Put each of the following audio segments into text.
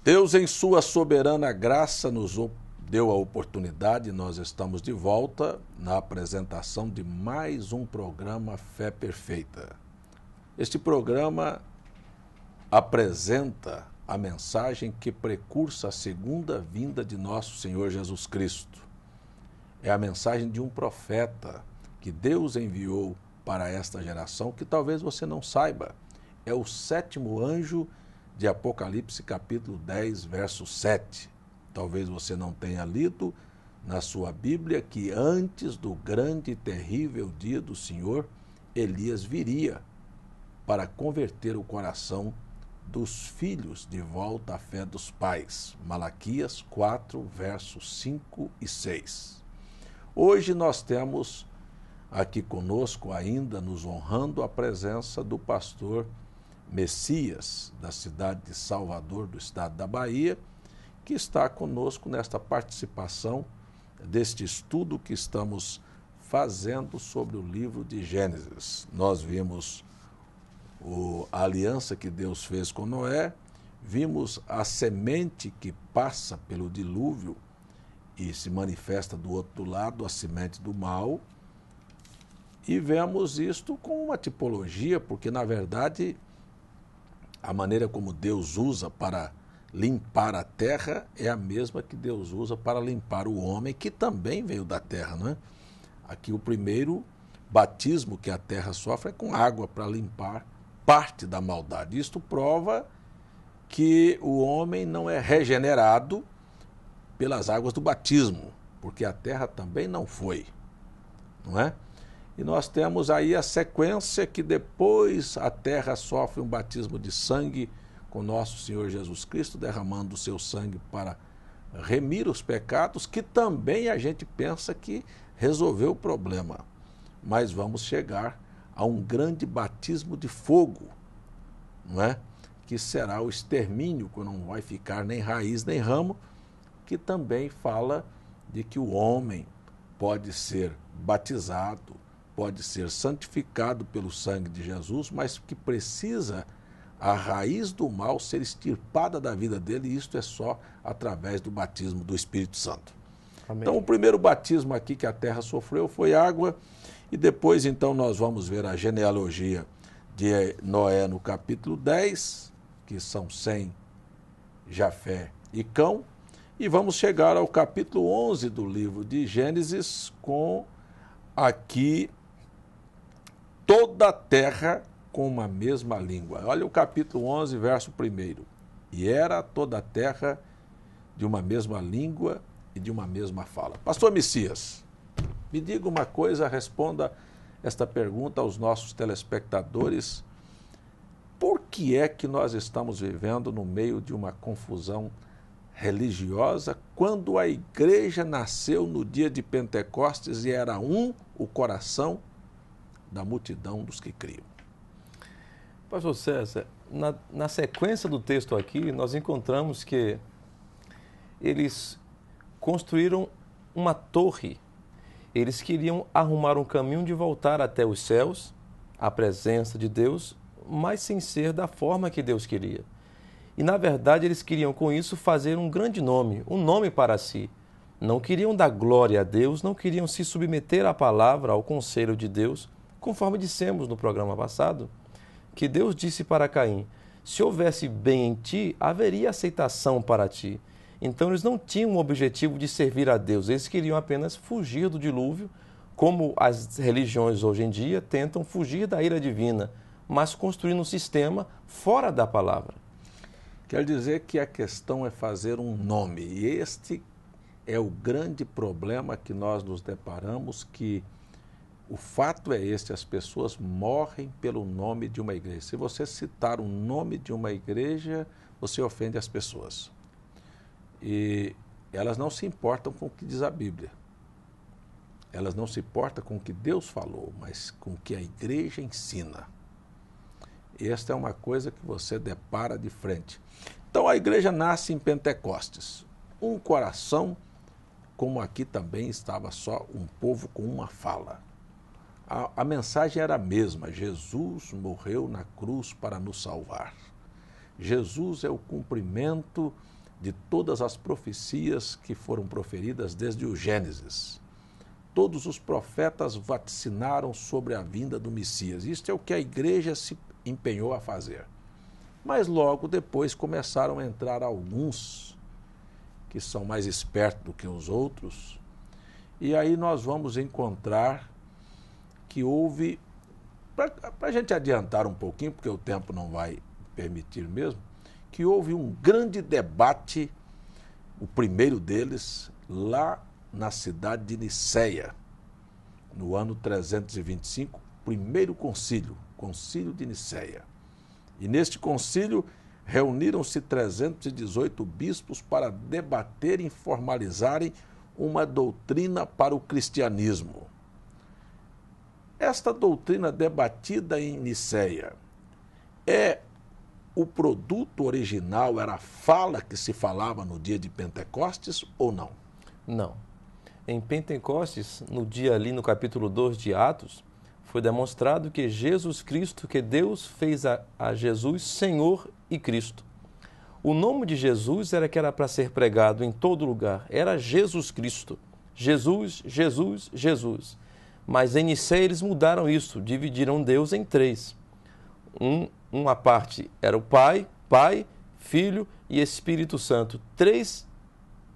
Deus, em sua soberana graça, deu a oportunidade, nós estamos de volta na apresentação de mais um programa Fé Perfeita. Este programa apresenta a mensagem que precursa a segunda vinda de nosso Senhor Jesus Cristo. É a mensagem de um profeta que Deus enviou para esta geração, que talvez você não saiba. É o 7º anjo de Apocalipse, capítulo 10, verso 7. Talvez você não tenha lido na sua Bíblia que antes do grande e terrível dia do Senhor, Elias viria para converter o coração dos filhos de volta à fé dos pais. Malaquias 4, versos 5 e 6. Hoje nós temos aqui conosco, ainda nos honrando, a presença do pastor Messias, da cidade de Salvador, do estado da Bahia, que está conosco nesta participação deste estudo que estamos fazendo sobre o livro de Gênesis. Nós vimos a aliança que Deus fez com Noé, vimos a semente que passa pelo dilúvio e se manifesta do outro lado, a semente do mal, e vemos isto com uma tipologia, porque na verdade a maneira como Deus usa para limpar a terra é a mesma que Deus usa para limpar o homem, que também veio da terra, não é? Aqui o primeiro batismo que a terra sofre é com água para limpar parte da maldade. Isto prova que o homem não é regenerado pelas águas do batismo, porque a terra também não foi, não é? E nós temos aí a sequência que depois a terra sofre um batismo de sangue com nosso Senhor Jesus Cristo, derramando o seu sangue para remir os pecados, que também a gente pensa que resolveu o problema. Mas vamos chegar a um grande batismo de fogo, não é? Que será o extermínio, quando não vai ficar nem raiz nem ramo, que também fala de que o homem pode ser batizado, pode ser santificado pelo sangue de Jesus, mas que precisa a raiz do mal ser extirpada da vida dele, e isto é só através do batismo do Espírito Santo. Amém. Então, o primeiro batismo aqui que a terra sofreu foi água, e depois, então, nós vamos ver a genealogia de Noé no capítulo 10, que são Sem, Jafé e Cão, e vamos chegar ao capítulo 11 do livro de Gênesis, com aqui toda a terra com uma mesma língua. Olha o capítulo 11, verso 1. E era toda a terra de uma mesma língua e de uma mesma fala. Pastor Messias, me diga uma coisa, responda esta pergunta aos nossos telespectadores. Por que é que nós estamos vivendo no meio de uma confusão religiosa quando a igreja nasceu no dia de Pentecostes e era o coração da multidão dos que criam? Pastor César, na sequência do texto aqui, nós encontramos que eles construíram uma torre. Eles queriam arrumar um caminho de voltar até os céus, a presença de Deus, mas sem ser da forma que Deus queria. E, na verdade, eles queriam, com isso, fazer um grande nome, um nome para si. Não queriam dar glória a Deus, não queriam se submeter à palavra, ao conselho de Deus, conforme dissemos no programa passado, que Deus disse para Caim: se houvesse bem em ti, haveria aceitação para ti. Então eles não tinham o objetivo de servir a Deus, eles queriam apenas fugir do dilúvio, como as religiões hoje em dia tentam fugir da ira divina, mas construindo um sistema fora da palavra. Quer dizer que a questão é fazer um nome, e este é o grande problema que nós nos deparamos, que o fato é este: as pessoas morrem pelo nome de uma igreja. Se você citar o nome de uma igreja, você ofende as pessoas. E elas não se importam com o que diz a Bíblia. Elas não se importam com o que Deus falou, mas com o que a igreja ensina. E esta é uma coisa que você depara de frente. Então a igreja nasce em Pentecostes. Um coração, como aqui também estava só um povo com uma fala. A mensagem era a mesma: Jesus morreu na cruz para nos salvar. Jesus é o cumprimento de todas as profecias que foram proferidas desde o Gênesis. Todos os profetas vaticinaram sobre a vinda do Messias. Isto é o que a igreja se empenhou a fazer. Mas logo depois começaram a entrar alguns que são mais espertos do que os outros, e aí nós vamos encontrar que houve, para a gente adiantar um pouquinho, porque o tempo não vai permitir mesmo, que houve um grande debate, o primeiro deles, lá na cidade de Nicéia, no ano 325, primeiro concílio, concílio de Nicéia. E neste concílio reuniram-se 318 bispos para debaterem e formalizarem uma doutrina para o cristianismo. Esta doutrina debatida em Nicéia é o produto original, era a fala que se falava no dia de Pentecostes ou não? Não. Em Pentecostes, no dia ali no capítulo 2 de Atos, foi demonstrado que Jesus Cristo, que Deus fez a Jesus Senhor e Cristo. O nome de Jesus era que era para ser pregado em todo lugar, era Jesus Cristo. Jesus, Jesus, Jesus. Mas em Nicéia eles mudaram isso, dividiram Deus em três. Uma parte era o Pai, Filho e Espírito Santo. Três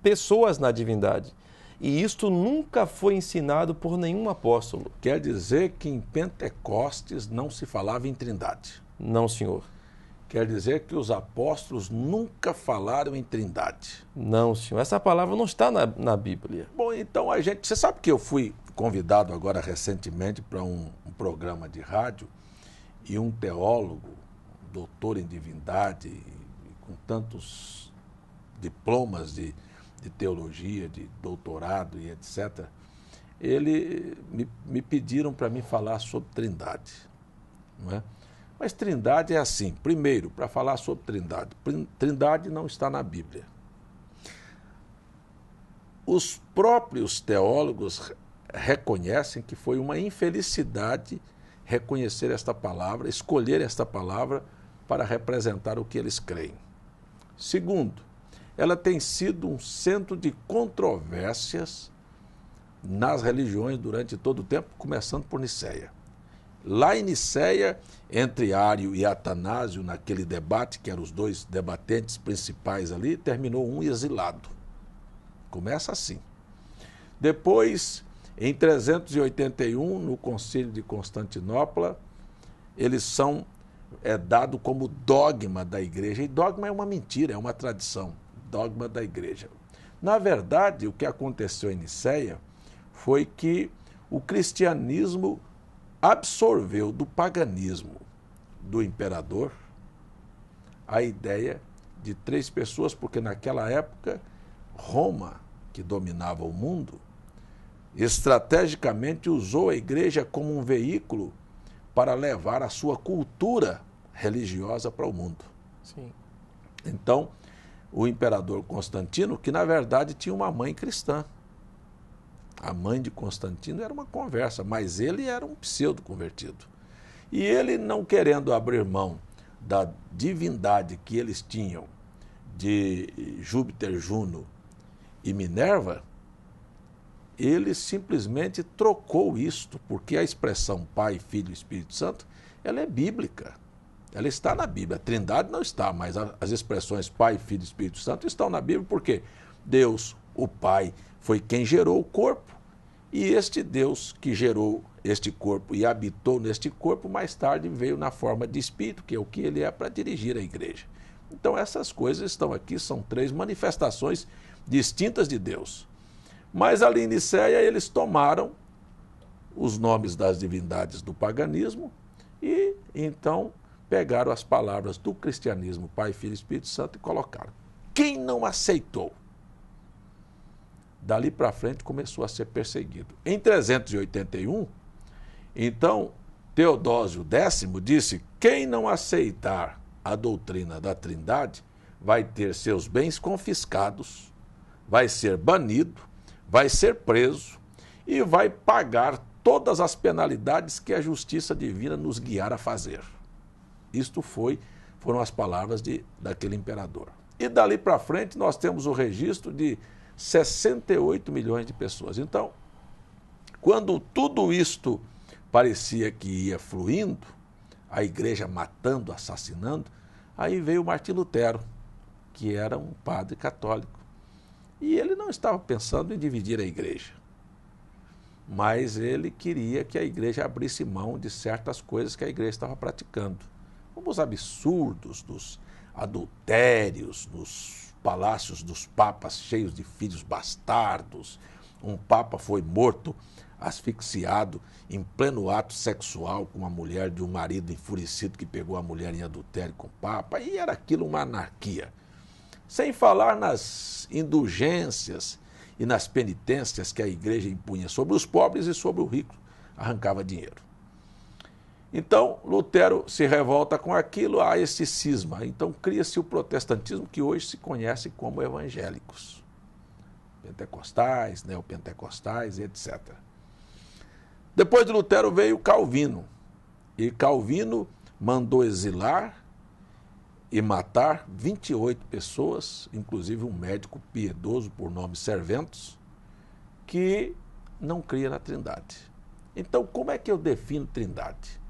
pessoas na divindade. E isto nunca foi ensinado por nenhum apóstolo. Quer dizer que em Pentecostes não se falava em trindade? Não, senhor. Quer dizer que os apóstolos nunca falaram em trindade? Não, senhor. Essa palavra não está na Bíblia. Bom, então você sabe que eu fui convidado agora recentemente para um programa de rádio e um teólogo, doutor em divindade, com tantos diplomas de teologia, de doutorado e etc., me pediram para mim falar sobre trindade, não é? Mas trindade é assim, primeiro, para falar sobre trindade não está na Bíblia. Os próprios teólogos reconhecem que foi uma infelicidade reconhecer esta palavra, escolher esta palavra para representar o que eles creem. Segundo, ela tem sido um centro de controvérsias nas religiões durante todo o tempo, começando por Nicéia. Lá em Nicéia, entre Ário e Atanásio, naquele debate, que eram os dois debatentes principais ali, terminou um exilado. Começa assim. Depois, em 381, no Concílio de Constantinopla, eles são dados como dogma da igreja. E dogma é uma mentira, é uma tradição. Dogma da igreja. Na verdade, o que aconteceu em Nicéia foi que o cristianismo absorveu do paganismo do imperador a ideia de três pessoas, porque naquela época Roma, que dominava o mundo, estrategicamente usou a igreja como um veículo para levar a sua cultura religiosa para o mundo. Sim. Então, o imperador Constantino, que na verdade tinha uma mãe cristã. A mãe de Constantino era uma conversa, mas ele era um pseudo-convertido. E ele, não querendo abrir mão da divindade que eles tinham de Júpiter, Juno e Minerva, ele simplesmente trocou isto, porque a expressão Pai, Filho e Espírito Santo, ela é bíblica. Ela está na Bíblia. A trindade não está, mas as expressões Pai, Filho e Espírito Santo estão na Bíblia, porque Deus, o Pai, foi quem gerou o corpo, e este Deus que gerou este corpo e habitou neste corpo, mais tarde veio na forma de Espírito, que é o que ele é para dirigir a igreja. Então essas coisas estão aqui, são três manifestações distintas de Deus. Mas ali em Nicéia eles tomaram os nomes das divindades do paganismo e então pegaram as palavras do cristianismo, Pai, Filho e Espírito Santo, e colocaram. Quem não aceitou? Dali para frente começou a ser perseguido. Em 381, então, Teodósio X disse: quem não aceitar a doutrina da Trindade vai ter seus bens confiscados, vai ser banido, vai ser preso e vai pagar todas as penalidades que a justiça divina nos guiar a fazer. Isto foram as palavras daquele imperador. E dali para frente nós temos o registro de 68 milhões de pessoas. Então, quando tudo isto parecia que ia fluindo, a igreja matando, assassinando, aí veio Martim Lutero, que era um padre católico. E ele não estava pensando em dividir a igreja, mas ele queria que a igreja abrisse mão de certas coisas que a igreja estava praticando. Como os absurdos dos adultérios nos palácios dos papas cheios de filhos bastardos. Um papa foi morto, asfixiado, em pleno ato sexual com uma mulher de um marido enfurecido que pegou a mulher em adultério com o papa. E era aquilo uma anarquia. Sem falar nas indulgências e nas penitências que a igreja impunha sobre os pobres e sobre o rico, arrancava dinheiro. Então, Lutero se revolta com aquilo, há esse cisma. Então, cria-se o protestantismo, que hoje se conhece como evangélicos, pentecostais, neopentecostais, etc. Depois de Lutero veio Calvino, e Calvino mandou exilar e matar 28 pessoas, inclusive um médico piedoso por nome Serventos, que não cria na Trindade. Então, como é que eu defino Trindade?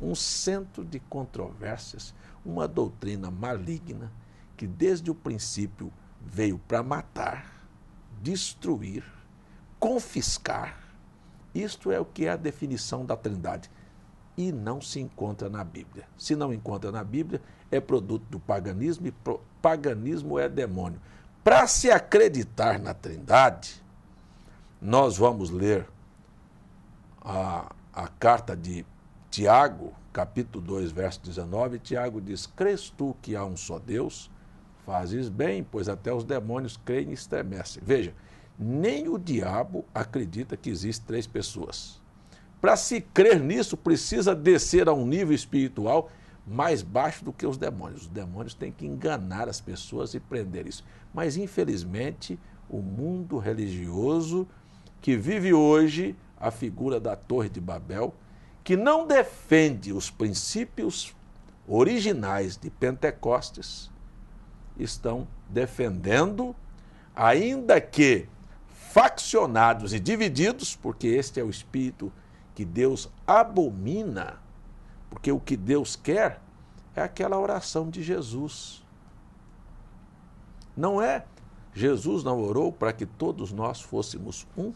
Um centro de controvérsias, uma doutrina maligna que desde o princípio veio para matar, destruir, confiscar. Isto é o que é a definição da Trindade. E não se encontra na Bíblia. Se não encontra na Bíblia, é produto do paganismo e paganismo é demônio. Para se acreditar na Trindade, nós vamos ler a carta de Tiago, capítulo 2, verso 19, Tiago diz: crês tu que há um só Deus? Fazes bem, pois até os demônios creem e estremecem. Veja, nem o diabo acredita que existem três pessoas. Para se crer nisso, precisa descer a um nível espiritual mais baixo do que os demônios. Os demônios têm que enganar as pessoas e prender isso. Mas, infelizmente, o mundo religioso que vive hoje a figura da Torre de Babel, que não defende os princípios originais de Pentecostes, estão defendendo, ainda que faccionados e divididos, porque este é o espírito que Deus abomina, porque o que Deus quer é aquela oração de Jesus. Não é? Jesus não orou para que todos nós fôssemos um?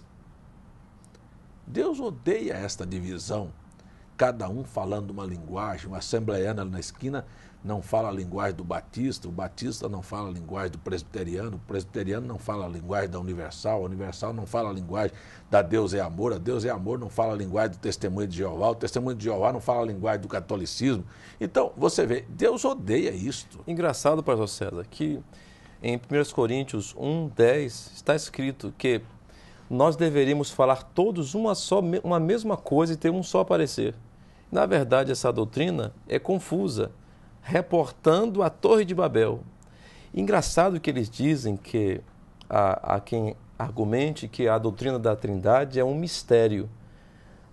Deus odeia esta divisão, cada um falando uma linguagem. O assembleiano na esquina não fala a linguagem do batista, o batista não fala a linguagem do presbiteriano, o presbiteriano não fala a linguagem da universal, a universal não fala a linguagem da Deus é amor, a Deus é amor não fala a linguagem do testemunho de Jeová, o testemunho de Jeová não fala a linguagem do catolicismo. Então, você vê, Deus odeia isto. Engraçado, pastor César, que em 1 Coríntios 1:10 está escrito que nós deveríamos falar todos uma mesma coisa e ter um só parecer. Na verdade, essa doutrina é confusa, reportando a Torre de Babel. Engraçado que eles dizem que há quem argumente que a doutrina da Trindade é um mistério.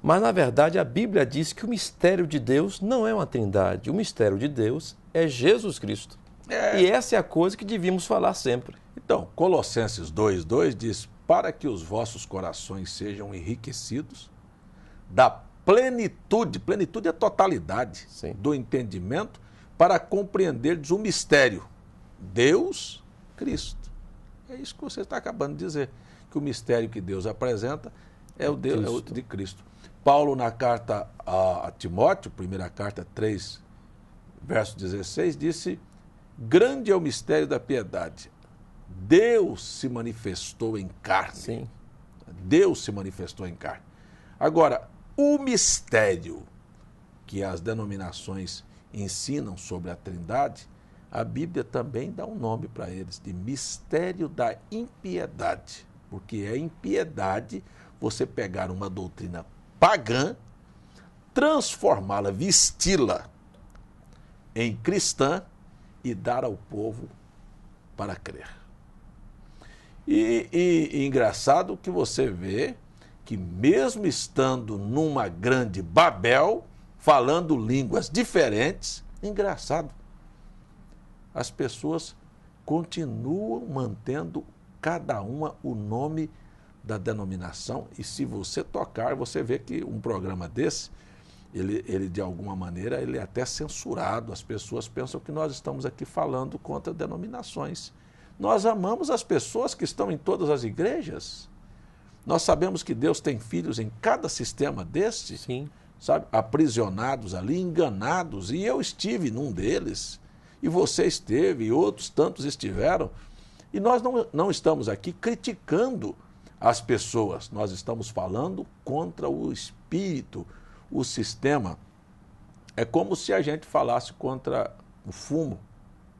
Mas, na verdade, a Bíblia diz que o mistério de Deus não é uma trindade. O mistério de Deus é Jesus Cristo. E essa é a coisa que devíamos falar sempre. Então, Colossenses 2:2 diz: para que os vossos corações sejam enriquecidos da plenitude é a totalidade, sim, do entendimento, para compreenderdes o mistério, Deus, Cristo. É isso que você está acabando de dizer, que o mistério que Deus apresenta é o Deus, é o de Cristo. Paulo, na carta a Timóteo, primeira carta 3, verso 16, disse: grande é o mistério da piedade. Deus se manifestou em carne. Sim. Deus se manifestou em carne. Agora, o mistério que as denominações ensinam sobre a Trindade, a Bíblia também dá um nome para eles, de mistério da impiedade. Porque é impiedade você pegar uma doutrina pagã, transformá-la, vesti-la em cristã e dar ao povo para crer. E engraçado que você vê que mesmo estando numa grande Babel, falando línguas diferentes, engraçado, as pessoas continuam mantendo cada uma o nome da denominação, e se você tocar, você vê que um programa desse, ele de alguma maneira, ele é até censurado. As pessoas pensam que nós estamos aqui falando contra denominações. Nós amamos as pessoas que estão em todas as igrejas. Nós sabemos que Deus tem filhos em cada sistema deste, Sim. sabe, aprisionados ali, enganados, e eu estive num deles, e você esteve, e outros tantos estiveram, e nós não estamos aqui criticando as pessoas, nós estamos falando contra o espírito, o sistema. É como se a gente falasse contra o fumo.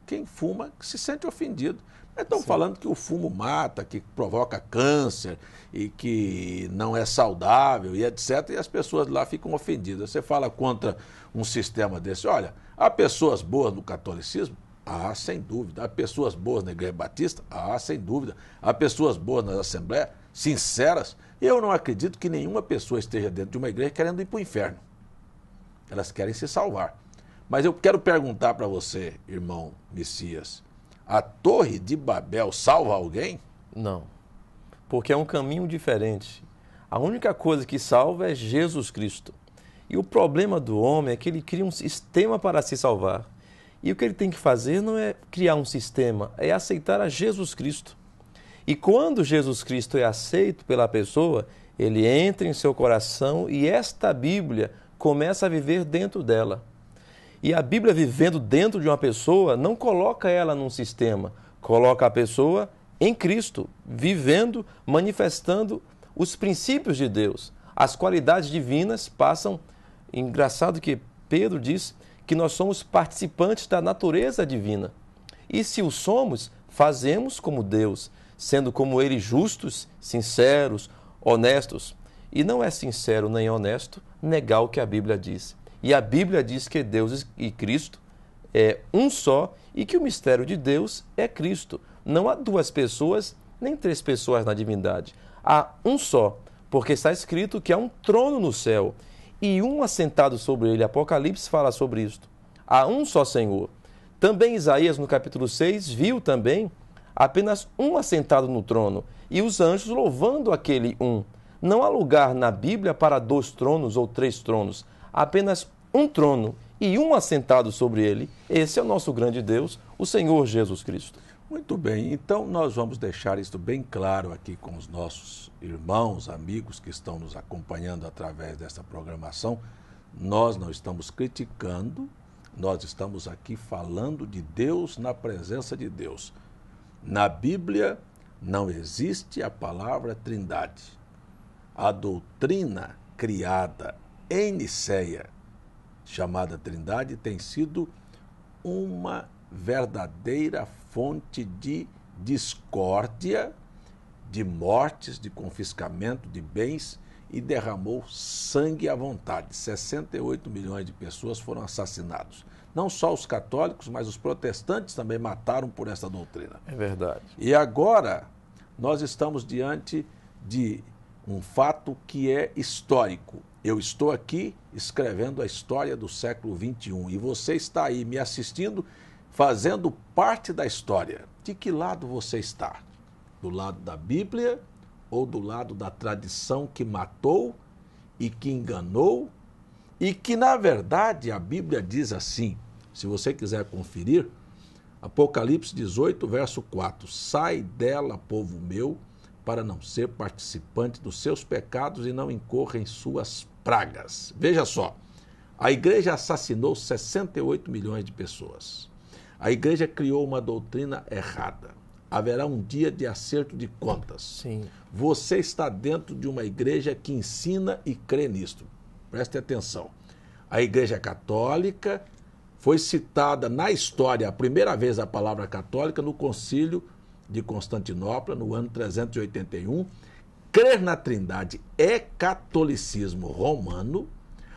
Quem fuma se sente ofendido. Estão falando que o fumo mata, que provoca câncer e que não é saudável e etc. E as pessoas lá ficam ofendidas. Você fala contra um sistema desse. Olha, há pessoas boas no catolicismo? Ah, sem dúvida. Há pessoas boas na Igreja Batista? Ah, sem dúvida. Há pessoas boas na Assembleia, sinceras. Eu não acredito que nenhuma pessoa esteja dentro de uma igreja querendo ir para o inferno. Elas querem se salvar. Mas eu quero perguntar para você, irmão Messias, a Torre de Babel salva alguém? Não, porque é um caminho diferente. A única coisa que salva é Jesus Cristo. E o problema do homem é que ele cria um sistema para se salvar. E o que ele tem que fazer não é criar um sistema, é aceitar a Jesus Cristo. E quando Jesus Cristo é aceito pela pessoa, ele entra em seu coração e esta Bíblia começa a viver dentro dela. E a Bíblia vivendo dentro de uma pessoa não coloca ela num sistema, coloca a pessoa em Cristo, vivendo, manifestando os princípios de Deus. As qualidades divinas passam. Engraçado que Pedro diz que nós somos participantes da natureza divina. E se o somos, fazemos como Deus, sendo como Ele justos, sinceros, honestos. E não é sincero nem honesto negar o que a Bíblia diz. E a Bíblia diz que Deus e Cristo é um só e que o mistério de Deus é Cristo. Não há duas pessoas, nem três pessoas na divindade. Há um só, porque está escrito que há um trono no céu e um assentado sobre ele. Apocalipse fala sobre isto. Há um só Senhor. Também Isaías, no capítulo 6, viu também apenas um assentado no trono e os anjos louvando aquele um. Não há lugar na Bíblia para dois tronos ou três tronos. Há apenas um trono e um assentado sobre ele. Esse é o nosso grande Deus, o Senhor Jesus Cristo. Muito bem, então nós vamos deixar isso bem claro aqui com os nossos irmãos, amigos que estão nos acompanhando através desta programação. Nós não estamos criticando, nós estamos aqui falando de Deus na presença de Deus. Na Bíblia não existe a palavra Trindade. A doutrina criada em Nicéia, chamada Trindade, tem sido uma verdadeira fonte de discórdia, de mortes, de confiscamento de bens e derramou sangue à vontade. 68 milhões de pessoas foram assassinados. Não só os católicos, mas os protestantes também mataram por essa doutrina. É verdade. E agora nós estamos diante de um fato que é histórico. Eu estou aqui escrevendo a história do século XXI e você está aí me assistindo, fazendo parte da história. De que lado você está? Do lado da Bíblia ou do lado da tradição que matou e que enganou? E que, na verdade, a Bíblia diz assim, se você quiser conferir, Apocalipse 18, verso 4, sai dela, povo meu, para não ser participante dos seus pecados e não incorra em suas pragas. Veja só, a igreja assassinou 68 milhões de pessoas. A igreja criou uma doutrina errada. Haverá um dia de acerto de contas. Sim. Você está dentro de uma igreja que ensina e crê nisto. Preste atenção. A Igreja Católica foi citada na história, a primeira vez a palavra católica, no Concílio de Constantinopla, no ano 381. Crer na Trindade é catolicismo romano.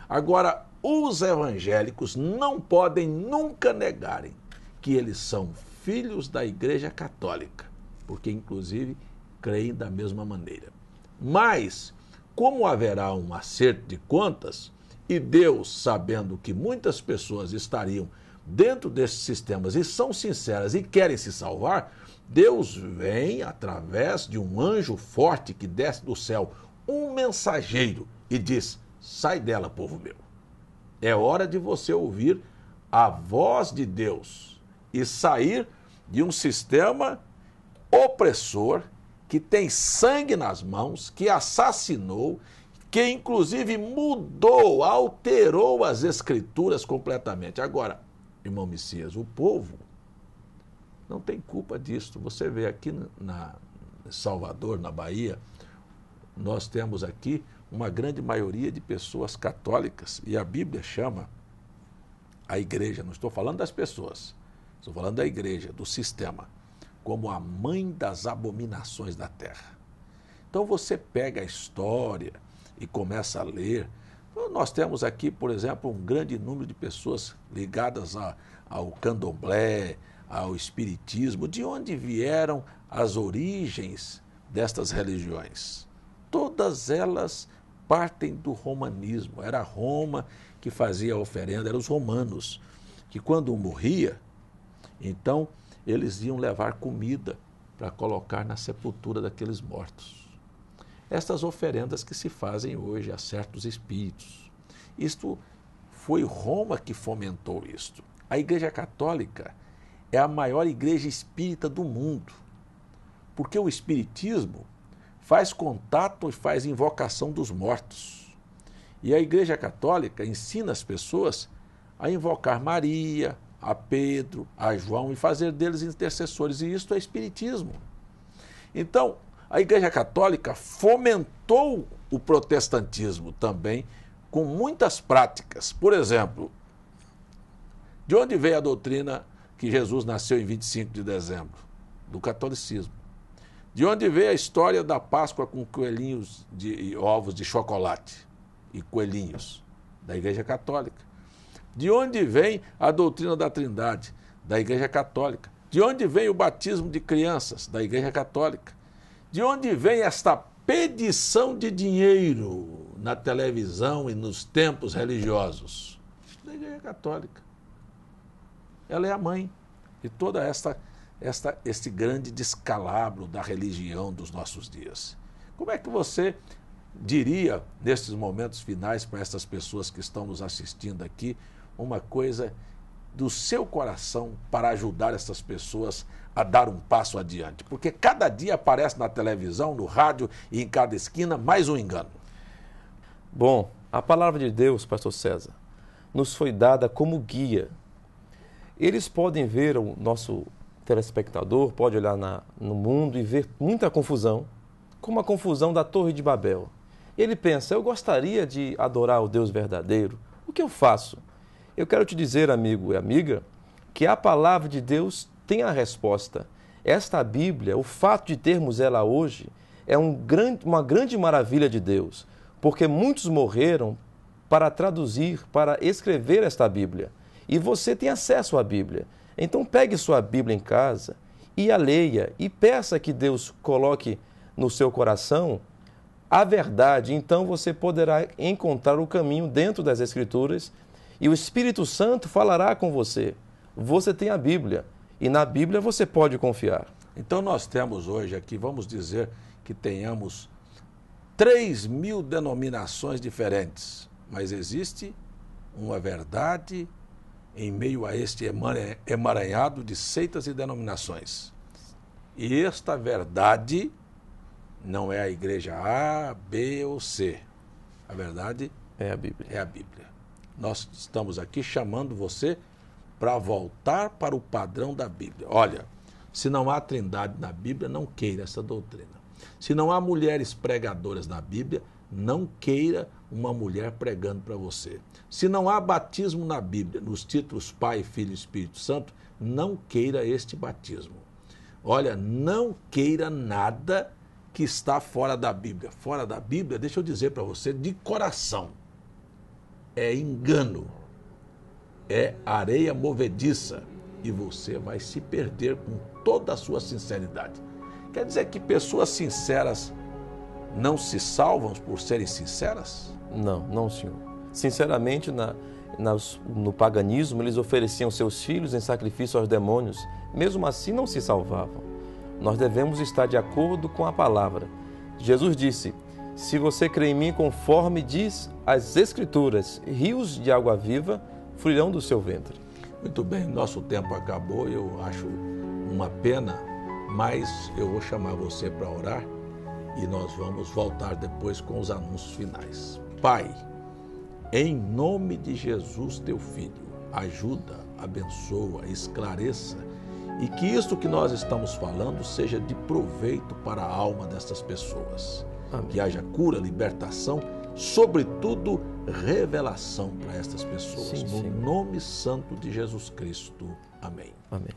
Agora, os evangélicos não podem nunca negarem que eles são filhos da Igreja Católica, porque, inclusive, creem da mesma maneira. Mas, como haverá um acerto de contas, e Deus, sabendo que muitas pessoas estariam dentro desses sistemas e são sinceras e querem se salvar, Deus vem através de um anjo forte que desce do céu, um mensageiro, e diz: sai dela, povo meu. É hora de você ouvir a voz de Deus e sair de um sistema opressor que tem sangue nas mãos, que assassinou, que inclusive mudou, alterou as escrituras completamente. Agora, irmão Messias, o povo não tem culpa disso. Você vê aqui na Salvador, na Bahia, nós temos aqui uma grande maioria de pessoas católicas e a Bíblia chama a igreja, não estou falando das pessoas, estou falando da igreja, do sistema, como a mãe das abominações da terra. Então você pega a história e começa a ler. Nós temos aqui, por exemplo, um grande número de pessoas ligadas ao candomblé, ao espiritismo. De onde vieram as origens destas religiões? Todas elas partem do romanismo. Era Roma que fazia a oferenda, eram os romanos, que quando morria, então eles iam levar comida para colocar na sepultura daqueles mortos. Estas oferendas que se fazem hoje a certos espíritos. Isto foi Roma que fomentou isto. A Igreja Católica é a maior igreja espírita do mundo, porque o espiritismo faz contato e faz invocação dos mortos. E a Igreja Católica ensina as pessoas a invocar Maria, a Pedro, a João e fazer deles intercessores. E isto é espiritismo. Então, a Igreja Católica fomentou o protestantismo também com muitas práticas. Por exemplo, de onde veio a doutrina que Jesus nasceu em 25 de dezembro? Do catolicismo. De onde veio a história da Páscoa com coelhinhos e ovos de chocolate e coelhinhos? Da Igreja Católica. De onde vem a doutrina da Trindade? Da Igreja Católica. De onde vem o batismo de crianças? Da Igreja Católica. De onde vem esta pedição de dinheiro na televisão e nos templos religiosos? Da Igreja Católica. Ela é a mãe de toda este grande descalabro da religião dos nossos dias. Como é que você diria, nesses momentos finais, para essas pessoas que estão nos assistindo aqui, uma coisa do seu coração para ajudar essas pessoas a dar um passo adiante? Porque cada dia aparece na televisão, no rádio e em cada esquina mais um engano. Bom, a palavra de Deus, pastor César, nos foi dada como guia. Eles podem ver, o nosso telespectador pode olhar no mundo e ver muita confusão, como a confusão da Torre de Babel. Ele pensa: eu gostaria de adorar o Deus verdadeiro, o que eu faço? Eu quero te dizer, amigo e amiga, que a palavra de Deus tem a resposta. Esta Bíblia, o fato de termos ela hoje, é uma grande maravilha de Deus, porque muitos morreram para traduzir, para escrever esta Bíblia. E você tem acesso à Bíblia. Então pegue sua Bíblia em casa e a leia e peça que Deus coloque no seu coração a verdade. Então você poderá encontrar o caminho dentro das Escrituras e o Espírito Santo falará com você. Você tem a Bíblia e na Bíblia você pode confiar. Então nós temos hoje aqui, vamos dizer que tenhamos 3.000 denominações diferentes, mas existe uma verdade em meio a este emaranhado de seitas e denominações. E esta verdade não é a igreja A, B ou C. A verdade é a Bíblia. É a Bíblia. Nós estamos aqui chamando você para voltar para o padrão da Bíblia. Olha, se não há trindade na Bíblia, não queira essa doutrina. Se não há mulheres pregadoras na Bíblia, não queira uma mulher pregando para você. Se não há batismo na Bíblia, nos títulos Pai, Filho e Espírito Santo, não queira este batismo. Olha, não queira nada que está fora da Bíblia. Fora da Bíblia, deixa eu dizer para você, de coração, é engano, é areia movediça e você vai se perder com toda a sua sinceridade. Quer dizer que pessoas sinceras não se salvam por serem sinceras? Não, senhor. Sinceramente, no paganismo, eles ofereciam seus filhos em sacrifício aos demônios. Mesmo assim, não se salvavam. Nós devemos estar de acordo com a palavra. Jesus disse: se você crê em mim, conforme diz as Escrituras, rios de água viva fluirão do seu ventre. Muito bem, nosso tempo acabou, eu acho uma pena, mas eu vou chamar você para orar e nós vamos voltar depois com os anúncios finais. Pai, em nome de Jesus, teu Filho, ajuda, abençoa, esclareça e que isto que nós estamos falando seja de proveito para a alma destas pessoas. Amém. Que haja cura, libertação, sobretudo revelação para estas pessoas. No nome santo de Jesus Cristo. Amém. Amém.